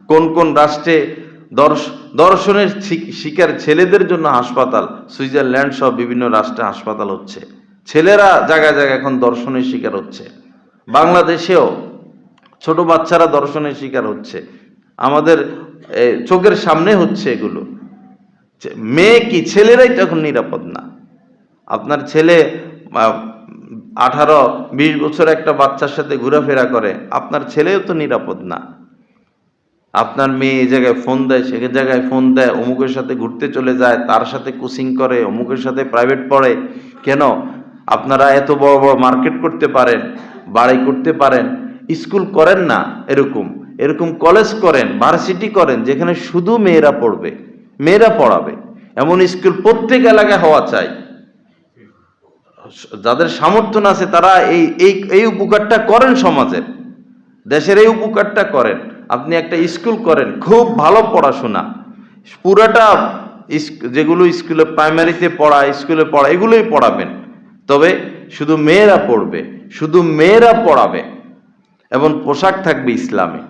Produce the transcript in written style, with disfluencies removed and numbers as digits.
কোন কোন রাষ্ট্রে দর্শনের শিকার ছেলেদের জন্য হাসপাতাল, সুইজারল্যান্ড সহ বিভিন্ন রাষ্ট্রে হাসপাতাল হচ্ছে, ছেলেরা জায়গায় জায়গায় এখন দর্শনের শিকার হচ্ছে। বাংলাদেশেও ছোট বাচ্চারা দর্শনের শিকার হচ্ছে, আমাদের চোখের সামনে হচ্ছে এগুলো। মেয়ে কি ছেলেরাই তখন নিরাপদ না। আপনার ছেলে 18-20 বছর একটা বাচ্চার সাথে ঘোরাফেরা করে, আপনার ছেলেও তো নিরাপদ না। আপনার মেয়ে এই জায়গায় ফোন দেয়, সে জায়গায় ফোন দেয়, অমুকের সাথে ঘুরতে চলে যায়, তার সাথে কোচিং করে, অমুকের সাথে প্রাইভেট পড়ে। কেন? আপনারা এত বড় বড় মার্কেট করতে পারেন, বাড়ি করতে পারেন, স্কুল করেন না, এরকম এরকম কলেজ করেন, ভার্সিটি করেন, যেখানে শুধু মেয়েরা পড়বে, মেয়েরা পড়াবে, এমন স্কুল প্রত্যেক এলাকায় হওয়া চাই। যাদের সামর্থ্য আছে তারা এই এই উপকারটা করেন, সমাজের, দেশের এই উপকারটা করেন। আপনি একটা স্কুল করেন, খুব ভালো পড়াশোনা, পুরাটা যেগুলো স্কুলে প্রাইমারিতে পড়া, স্কুলে পড়া, এগুলোই পড়াবেন, তবে শুধু মেয়েরা পড়বে, শুধু মেয়েরা পড়াবে, এবং পোশাক থাকবে ইসলামে।